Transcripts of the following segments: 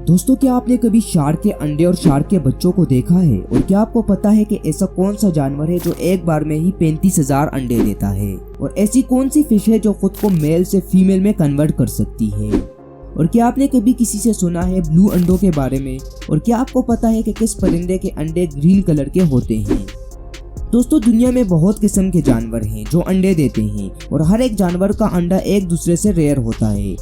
दोस्तों, क्या आपने कभी शार्क के अंडे और शार्क के बच्चों को देखा है? और क्या आपको पता है कि ऐसा कौन सा जानवर है जो एक बार में ही 35,000 अंडे देता है? और ऐसी कौन सी फिश है जो खुद को मेल से फीमेल में कन्वर्ट कर सकती है? और क्या आपने कभी किसी से सुना है ब्लू अंडों के बारे में? और क्या आपको पता है कि किस परिंदे के अंडे ग्रीन कलर के होते हैं? दोस्तों, दुनिया में बहुत किस्म के जानवर हैं जो अंडे देते हैं और हर एक जानवर का अंडा एक दूसरे से रेयर होता है।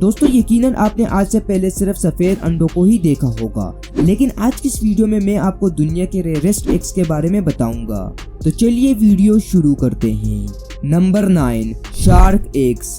दोस्तों, यकीनन आपने आज से पहले सिर्फ सफेद अंडों को ही देखा होगा, लेकिन आज की इस वीडियो में मैं आपको दुनिया के रेयरेस्ट एग्स के बारे में बताऊंगा। तो चलिए वीडियो शुरू करते हैं। Number 9, shark eggs.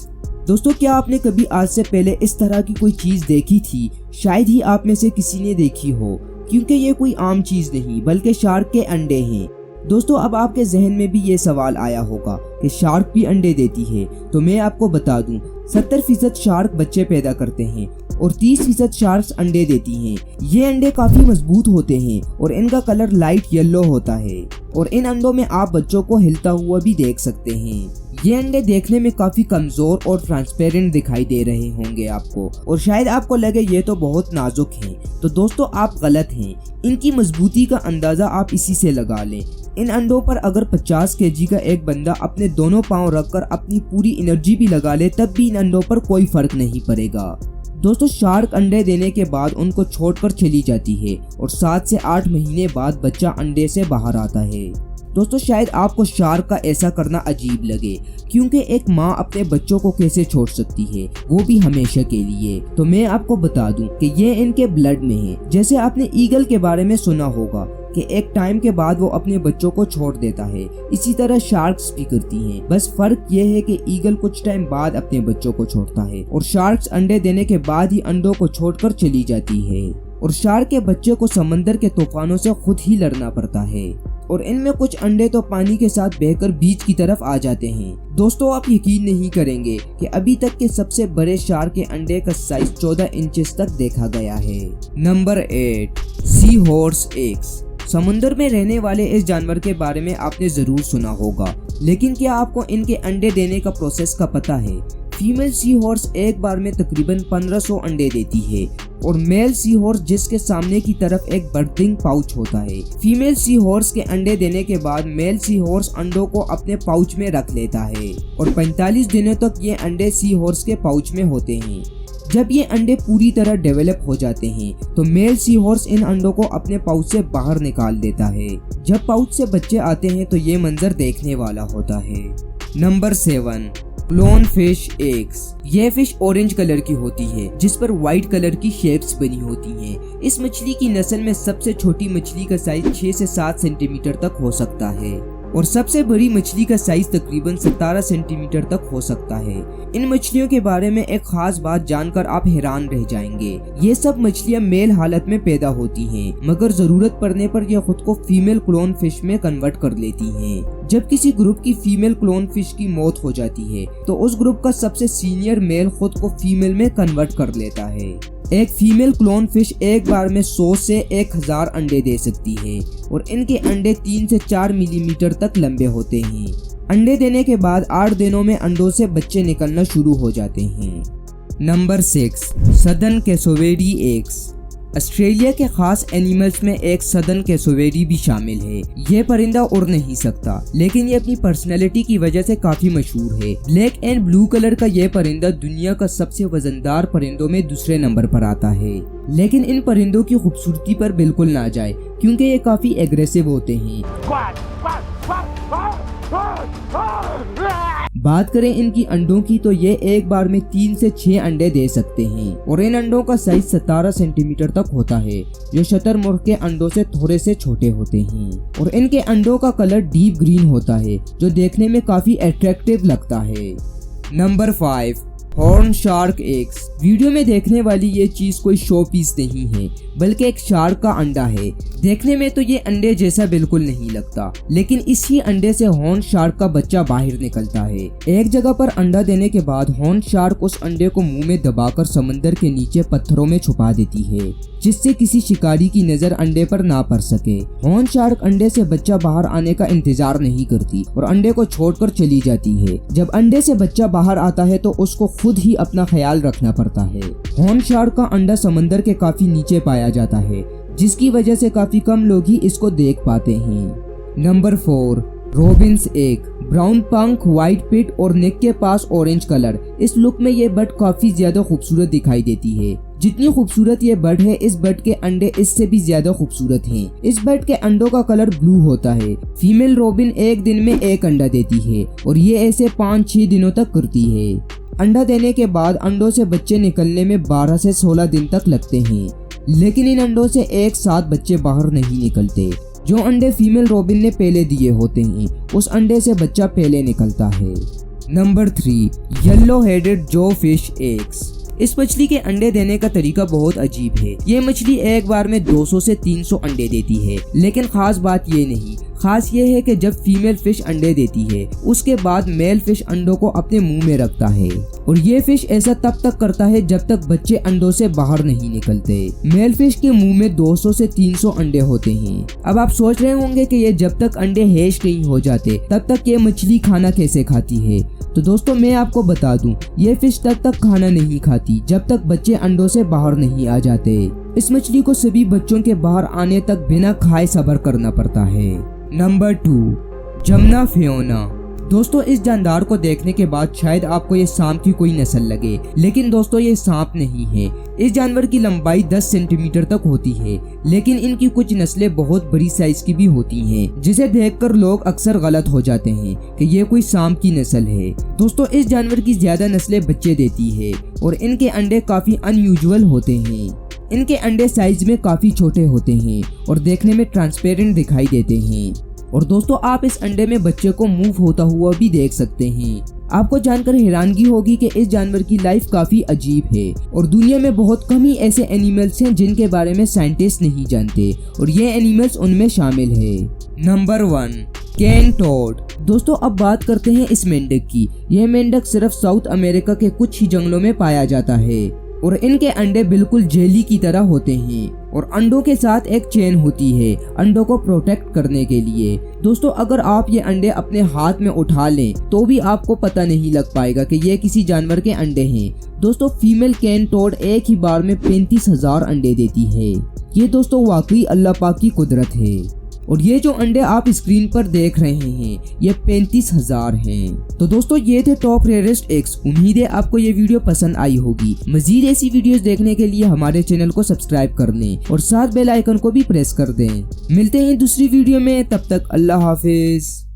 दोस्तों, क्या आपने कभी आज से पहले इस तरह की कोई चीज देखी थी? शायद ही आप में से किसी ने देखी हो, क्योंकि ये कोई आम चीज नहीं बल्कि शार्क के अंडे हैं। दोस्तों, अब आपके जहन में भी ये सवाल आया होगा कि शार्क भी अंडे देती है। तो मैं आपको बता दूं, 70% शार्क बच्चे पैदा करते हैं और 30% शार्क्स अंडे देती हैं। ये अंडे काफी मजबूत होते हैं और इनका कलर लाइट येलो होता है और इन अंडों में आप बच्चों को हिलता हुआ भी देख सकते हैं। ये अंडे देखने में काफी कमजोर और ट्रांसपेरेंट दिखाई दे रहे होंगे आपको, और शायद आपको लगे ये तो बहुत नाजुक हैं। तो दोस्तों, आप गलत हैं। इनकी मजबूती का अंदाजा आप इसी से लगा लें। इन अंडों पर अगर 50 kg का एक बंदा अपने दोनों पांव रखकर अपनी पूरी एनर्जी भी लगा ले, तब भी इन अंडों पर कोई फर्क नहीं पड़ेगा। दोस्तों, शार्क अंडे देने के बाद उनको छोड़कर चली जाती है और 7 से 8 महीने बाद बच्चा अंडे से बाहर आता है। दोस्तों, शायद आपको शार्क का ऐसा करना अजीब लगे, क्योंकि एक माँ अपने बच्चों को कैसे छोड़ सकती है, वो भी हमेशा के लिए। तो मैं आपको बता दूं कि ये इनके ब्लड में है। जैसे आपने ईगल के बारे में सुना होगा कि एक टाइम के बाद वो अपने बच्चों को छोड़ देता है, इसी तरह शार्क्स भी करती हैं। बस फर्क ये है कि ईगल कुछ टाइम बाद अपने बच्चों को छोड़ता है और शार्क्स अंडे देने के बाद ही अंडों को छोड़कर चली जाती है। और शार्क के बच्चे को समंदर के तूफानों से खुद ही लड़ना पड़ता है और इनमें कुछ अंडे तो पानी के साथ बहकर बीच की तरफ आ जाते हैं। दोस्तों, आप यकीन नहीं करेंगे कि अभी तक के सबसे बड़े शार्क के अंडे का साइज 14 इंचेस तक देखा गया है। Number 8, sea horse eggs. समुद्र में रहने वाले इस जानवर के बारे में आपने जरूर सुना होगा, लेकिन क्या आपको इनके अंडे देने का प्रोसेस का पता है? फीमेल सी हॉर्स एक बार में तकरीबन 1500 अंडे देती है और मेल सी हॉर्स जिसके सामने की तरफ एक बर्थिंग पाउच होता है। फीमेल सी हॉर्स के अंडे देने के बाद मेल सी हॉर्स अंडों को अपने पाउच में रख लेता है और 45 दिनों तक ये अंडे सी हॉर्स के पाउच में होते हैं। जब ये अंडे पूरी तरह डेवलप हो जाते हैं तो मेल सी हॉर्स इन अंडों को अपने पाउच से बाहर निकाल देता है। जब पाउच से बच्चे आते हैं तो ये मंजर देखने वाला होता है। Number 7, clown fish eggs. यह फिश ऑरेंज कलर की होती है जिस पर व्हाइट कलर की शेप्स बनी होती हैं। इस मछली की नस्ल में सबसे छोटी मछली का साइज 6 से 7 सेंटीमीटर तक हो सकता है और सबसे बड़ी मछली का साइज तकरीबन 17 सेंटीमीटर तक हो सकता है। इन मछलियों के बारे में एक खास बात जानकर आप हैरान रह जाएंगे। ये सब मछलियां मेल हालत में पैदा होती हैं, मगर जरूरत पड़ने पर ये खुद को फीमेल क्लोन फिश में कन्वर्ट कर लेती हैं। जब किसी ग्रुप की फीमेल क्लोन फिश की मौत हो जाती है तो उस ग्रुप का सबसे सीनियर मेल खुद को फीमेल में कन्वर्ट कर लेता है। एक फीमेल क्लोन फिश एक बार में 100 से 1000 अंडे दे सकती है और इनके अंडे 3 से 4 मिलीमीटर तक लंबे होते हैं। अंडे देने के बाद 8 दिनों में अंडों से बच्चे निकलना शुरू हो जाते हैं। Number 6, southern cassowary eggs. Australia के खास एनिमल्स में एक सदर्न कैसोवेरी भी शामिल है। ये परिंदा उड़ नहीं सकता, लेकिन ये अपनी पर्सनैलिटी की वजह से काफी मशहूर है। ब्लैक एंड ब्लू कलर का ये परिंदा दुनिया का सबसे वजनदार परिंदों में दूसरे नंबर पर आता है। लेकिन इन परिंदों की खूबसूरती पर बिल्कुल ना जाए, क्योंकि ये काफी एग्रेसिव होते हैं। बात करें इनकी अंडों की तो ये एक बार में 3 से 6 अंडे दे सकते हैं और इन अंडों का साइज 17 सेंटीमीटर तक होता है, जो शतरमुर्ग के अंडों से थोड़े से छोटे होते हैं। और इनके अंडों का कलर डीप ग्रीन होता है, जो देखने में काफी अट्रैक्टिव लगता है। Number 5, horn shark eggs. Video में देखने वाली ये चीज कोई शो पीस नहीं है, बल्कि एक शार्क का अंडा है। देखने में तो ये अंडे जैसा बिल्कुल नहीं लगता, लेकिन इसी अंडे से हॉर्न शार्क का बच्चा बाहर निकलता है। एक जगह पर अंडा देने के बाद हॉर्न शार्क उस अंडे को मुंह में दबाकर समंदर के नीचे पत्थरों में छुपा देती है, जिससे किसी शिकारी की नजर अंडे पर ना पड़ सके। हॉर्न शार्क अंडे से बच्चा बाहर आने का इंतजार नहीं करती और अंडे को छोड़कर चली जाती है। जब अंडे से बच्चा बाहर आता है तो उसको खुद ही अपना ख्याल रखना पड़ता है। हॉर्न शार्क का अंडा समंदर के काफी नीचे पाया जाता है, जिसकी वजह से काफी कम लोग ही इसको देख पाते हैं। Number 4, Robins egg. ब्राउन पंख, व्हाइट पिट और नेक के पास ऑरेंज कलर। इस लुक में ये बर्ड काफी ज्यादा खूबसूरत दिखाई देती है। जितनी खूबसूरत ये बर्ड है, इस बर्ड के अंडे इससे भी ज्यादा खूबसूरत हैं। इस बर्ड के अंडों का कलर ब्लू होता है। फीमेल रॉबिन एक दिन में 1 अंडा देती है और ये ऐसे 5-6 दिनों तक करती है। अंडा देने के बाद अंडों से बच्चे निकलने में 12 से 16 दिन तक लगते हैं, लेकिन इन अंडों से एक साथ बच्चे बाहर नहीं निकलते। जो अंडे फीमेल रॉबिन ने पहले दिए होते हैं, उस अंडे से बच्चा पहले निकलता है। नंबर 3, येलो हेडेड जो फिश एग्स। इस मछली के अंडे देने का तरीका बहुत अजीब है। ये मछली एक बार में 200 से 300 अंडे देती है, लेकिन खास बात ये नहीं। खास ये है कि जब फीमेल फिश अंडे देती है, उसके बाद मेल फिश अंडों को अपने मुंह में रखता है और ये फिश ऐसा तब तक करता है जब तक बच्चे अंडों से बाहर नहीं निकलते। मेल फिश के मुंह में 200 से 300 अंडे होते हैं। अब आप सोच रहे होंगे कि ये जब तक अंडे हैच नहीं हो जाते तब तक ये मछली खाना कैसे खाती है। तो दोस्तों मैं आपको बता दूं, ये फिश तब तक खाना नहीं खाती जब तक बच्चे अंडों से बाहर नहीं आ जाते। इस मछली को सभी बच्चों के बाहर आने तक बिना खाए सब्र करना पड़ता है। Number 2, Jamuna Fiona. दोस्तों इस जानदार को देखने के बाद शायद आपको ये सांप की कोई नस्ल लगे, लेकिन दोस्तों ये सांप नहीं है। इस जानवर की लंबाई 10 सेंटीमीटर तक होती है, लेकिन इनकी कुछ नस्लें बहुत बड़ी साइज की भी होती हैं, जिसे देखकर लोग अक्सर गलत हो जाते हैं कि ये कोई सांप की नस्ल है। दोस्तों इस जानवर की ज्यादा नस्लें बच्चे देती है और इनके अंडे काफी अनयूजुअल होते हैं। इनके अंडे साइज में काफी छोटे होते हैं और देखने में ट्रांसपेरेंट दिखाई देते हैं। और दोस्तों आप इस अंडे में बच्चे को मूव होता हुआ भी देख सकते हैं। आपको जानकर हैरानगी होगी कि इस जानवर की लाइफ काफी अजीब है और दुनिया में बहुत कम ही ऐसे एनिमल्स हैं जिनके बारे में साइंटिस्ट नहीं जानते, और ये एनिमल्स उनमें शामिल है। नंबर 1, केन टोड। दोस्तों अब बात करते हैं इस मेंढक की। यह मेंढक सिर्फ साउथ अमेरिका के कुछ ही जंगलों में पाया जाता है और इनके अंडे बिल्कुल जेली की तरह होते हैं और अंडों के साथ एक चेन होती है अंडों को प्रोटेक्ट करने के लिए। दोस्तों अगर आप ये अंडे अपने हाथ में उठा लें तो भी आपको पता नहीं लग पाएगा कि ये किसी जानवर के अंडे हैं। दोस्तों फीमेल केन टोड एक ही बार में 35,000 अंडे देती है। ये दोस्तों वाकई अल्लाह पाक की कुदरत है। और ये जो अंडे आप स्क्रीन पर देख रहे हैं ये 35,000 हैं। तो दोस्तों ये थे टॉप रेयरेस्ट एग्स। उम्मीद है आपको ये वीडियो पसंद आई होगी। मजीद ऐसी वीडियोस देखने के लिए हमारे चैनल को सब्सक्राइब कर लें और साथ बेल आइकन को भी प्रेस कर दें। मिलते हैं दूसरी वीडियो में, तब तक अल्लाह हाफिज।